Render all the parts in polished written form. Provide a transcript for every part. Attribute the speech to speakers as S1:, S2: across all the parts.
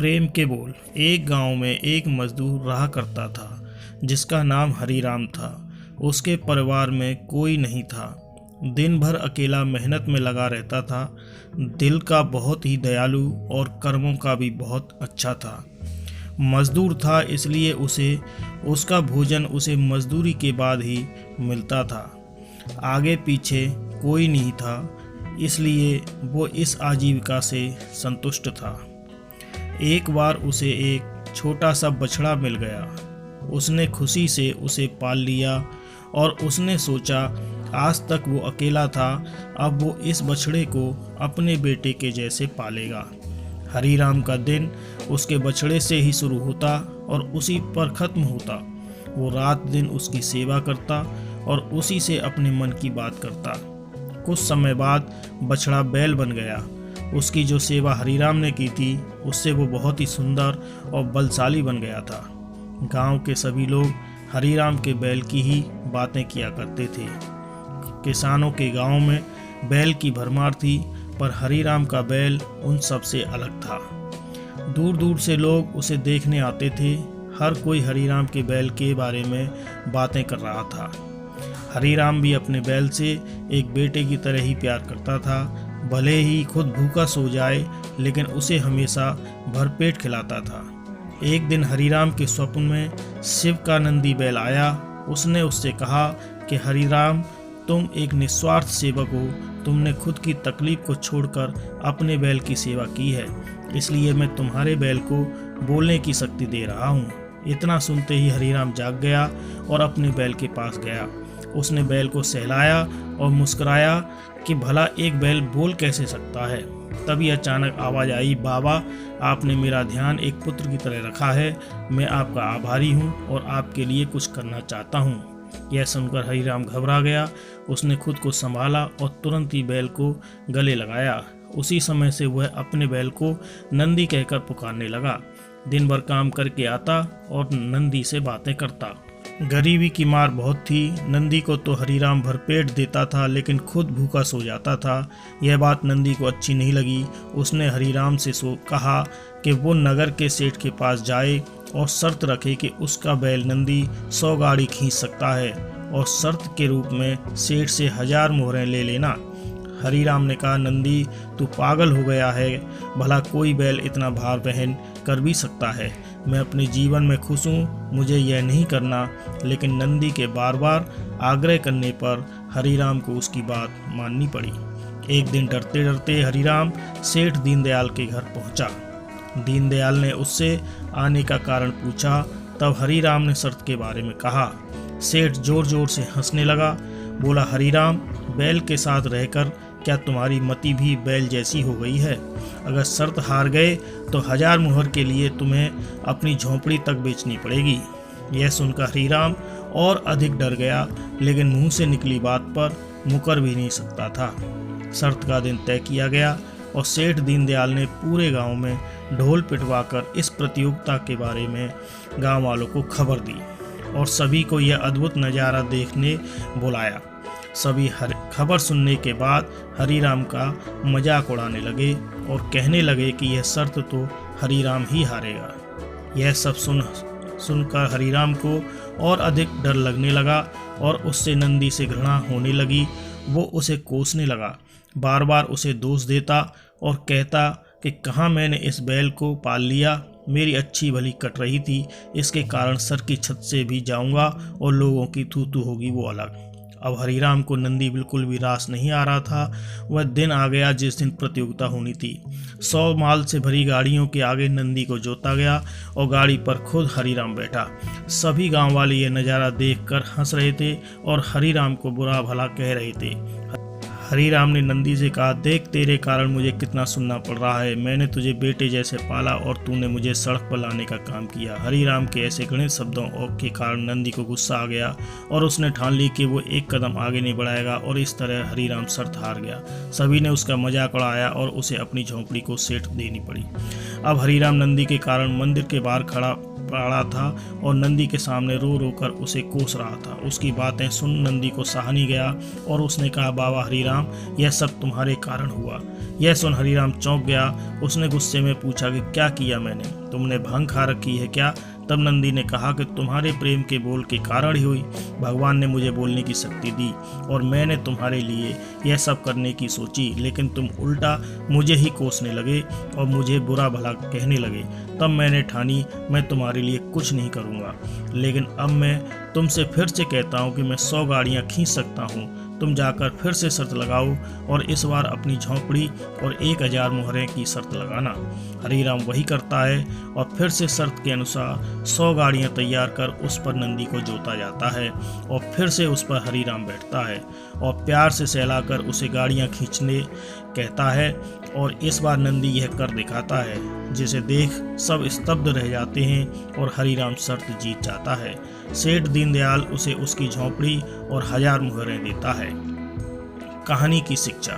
S1: प्रेम के बोल। एक गांव में एक मजदूर रहा करता था जिसका नाम हरीराम था। उसके परिवार में कोई नहीं था। दिन भर अकेला मेहनत में लगा रहता था। दिल का बहुत ही दयालु और कर्मों का भी बहुत अच्छा था। मजदूर था इसलिए उसका भोजन उसे मजदूरी के बाद ही मिलता था। आगे पीछे कोई नहीं था इसलिए वो इस आजीविका से संतुष्ट था। एक बार उसे एक छोटा सा बछड़ा मिल गया। उसने खुशी से उसे पाल लिया और उसने सोचा आज तक वो अकेला था, अब वो इस बछड़े को अपने बेटे के जैसे पालेगा। हरीराम का दिन उसके बछड़े से ही शुरू होता और उसी पर खत्म होता। वो रात दिन उसकी सेवा करता और उसी से अपने मन की बात करता। कुछ समय बाद बछड़ा बैल बन गया। उसकी जो सेवा हरीराम ने की थी उससे वो बहुत ही सुंदर और बलशाली बन गया था। गांव के सभी लोग हरीराम के बैल की ही बातें किया करते थे। किसानों के गांव में बैल की भरमार थी, पर हरीराम का बैल उन सब से अलग था। दूर दूर से लोग उसे देखने आते थे। हर कोई हरीराम के बैल के बारे में बातें कर रहा था। हरीराम भी अपने बैल से एक बेटे की तरह ही प्यार करता था। भले ही खुद भूखा सो जाए लेकिन उसे हमेशा भरपेट खिलाता था। एक दिन हरीराम के स्वप्न में शिव का नंदी बैल आया। उसने उससे कहा कि हरीराम, तुम एक निस्वार्थ सेवक हो। तुमने खुद की तकलीफ को छोड़कर अपने बैल की सेवा की है, इसलिए मैं तुम्हारे बैल को बोलने की शक्ति दे रहा हूँ। इतना सुनते ही हरीराम जाग गया और अपने बैल के पास गया। उसने बैल को सहलाया और मुस्कुराया कि भला एक बैल बोल कैसे सकता है। तभी अचानक आवाज़ आई, बाबा, आपने मेरा ध्यान एक पुत्र की तरह रखा है। मैं आपका आभारी हूँ और आपके लिए कुछ करना चाहता हूँ। यह सुनकर हरीराम घबरा गया। उसने खुद को संभाला और तुरंत ही बैल को गले लगाया। उसी समय से वह अपने बैल को नंदी कहकर पुकारने लगा। दिन भर काम करके आता और नंदी से बातें करता। गरीबी की मार बहुत थी। नंदी को तो हरीराम भरपेट देता था लेकिन खुद भूखा सो जाता था। यह बात नंदी को अच्छी नहीं लगी। उसने हरीराम से कहा कि वो नगर के सेठ के पास जाए और शर्त रखे कि उसका बैल नंदी 100 गाड़ी खींच सकता है और शर्त के रूप में सेठ से 1000 मोहरें ले लेना। हरीराम ने कहा, नंदी, तू पागल हो गया है। भला कोई बैल इतना भार वहन कर भी सकता है। मैं अपने जीवन में खुश हूँ, मुझे यह नहीं करना। लेकिन नंदी के बार बार आग्रह करने पर हरीराम को उसकी बात माननी पड़ी। एक दिन डरते डरते हरीराम सेठ दीनदयाल के घर पहुँचा। दीनदयाल ने उससे आने का कारण पूछा। तब हरीराम ने शर्त के बारे में कहा। सेठ जोर जोर से हंसने लगा। बोला, हरीराम, बैल के साथ रहकर क्या तुम्हारी मति भी बैल जैसी हो गई है? अगर शर्त हार गए तो 1000 मुहर के लिए तुम्हें अपनी झोंपड़ी तक बेचनी पड़ेगी। यह सुनकर हरीराम और अधिक डर गया, लेकिन मुंह से निकली बात पर मुकर भी नहीं सकता था। शर्त का दिन तय किया गया और सेठ दीनदयाल ने पूरे गांव में ढोल पिटवाकर इस प्रतियोगिता के बारे में गांव वालों को खबर दी और सभी को यह अद्भुत नज़ारा देखने बुलाया। सभी खबर सुनने के बाद हरीराम का मजाक उड़ाने लगे और कहने लगे कि यह शर्त तो हरीराम ही हारेगा। यह सब सुनकर हरीराम को और अधिक डर लगने लगा और उससे नंदी से घृणा होने लगी। वो उसे कोसने लगा, बार बार उसे दोष देता और कहता कि कहाँ मैंने इस बैल को पाल लिया। मेरी अच्छी भली कट रही थी, इसके कारण सर की छत से भी जाऊंगा और लोगों की थू थू होगी वो अलग। अब हरीराम को नंदी बिल्कुल भी रास नहीं आ रहा था। वह दिन आ गया जिस दिन प्रतियोगिता होनी थी। 100 माल से भरी गाड़ियों के आगे नंदी को जोता गया और गाड़ी पर खुद हरीराम बैठा। सभी गांव वाले यह नज़ारा देखकर हंस रहे थे और हरीराम को बुरा भला कह रहे थे। हरीराम ने नंदी से कहा, देख, तेरे कारण मुझे कितना सुनना पड़ रहा है। मैंने तुझे बेटे जैसे पाला और तूने मुझे सड़क पर लाने का काम किया। हरीराम के ऐसे घृणित शब्दों के कारण नंदी को गुस्सा आ गया और उसने ठान ली कि वो एक कदम आगे नहीं बढ़ाएगा और इस तरह हरीराम शर्त हार गया। सभी ने उसका मजाक उड़ाया और उसे अपनी झोंपड़ी को सेठ देनी पड़ी। अब हरीराम नंदी के कारण मंदिर के बाहर खड़ा पड़ा था और नंदी के सामने रो रो कर उसे कोस रहा था। उसकी बातें सुन नंदी को सहा गया और उसने कहा, बाबा हरिराम, यह सब तुम्हारे कारण हुआ। यह सुन हरिराम चौंक गया। उसने गुस्से में पूछा कि क्या किया मैंने? तुमने भांग खा रखी है क्या? तब नंदी ने कहा कि तुम्हारे प्रेम के बोल के कारण ही हुई। भगवान ने मुझे बोलने की शक्ति दी और मैंने तुम्हारे लिए यह सब करने की सोची, लेकिन तुम उल्टा मुझे ही कोसने लगे और मुझे बुरा भला कहने लगे। तब मैंने ठानी मैं तुम्हारे लिए कुछ नहीं करूँगा। लेकिन अब मैं तुमसे फिर से कहता हूँ कि मैं 100 गाड़ियाँ खींच सकता हूँ। तुम जाकर फिर से शर्त लगाओ और इस बार अपनी झोंपड़ी और 1000 मोहरें की शर्त लगाना। हरिराम वही करता है और फिर से शर्त के अनुसार 100 गाड़ियां तैयार कर उस पर नंदी को जोता जाता है और फिर से उस पर हरिराम बैठता है और प्यार से सहलाकर उसे गाड़ियां खींचने कहता है और इस बार नंदी यह कर दिखाता है, जिसे देख सब स्तब्ध रह जाते हैं और हरिराम शर्त जीत जाता है। सेठ दीनदयाल उसे उसकी झोंपड़ी और 1000 मोहरें देता है। कहानी की शिक्षा।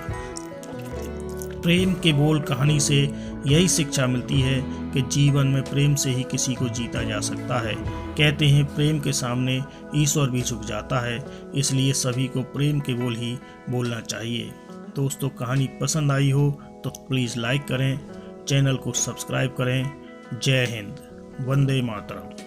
S1: प्रेम के बोल कहानी से यही शिक्षा मिलती है कि जीवन में प्रेम से ही किसी को जीता जा सकता है। कहते हैं प्रेम के सामने ईश्वर भी झुक जाता है, इसलिए सभी को प्रेम के बोल ही बोलना चाहिए। दोस्तों, कहानी पसंद आई हो तो प्लीज़ लाइक करें, चैनल को सब्सक्राइब करें। जय हिंद, वंदे मातरम।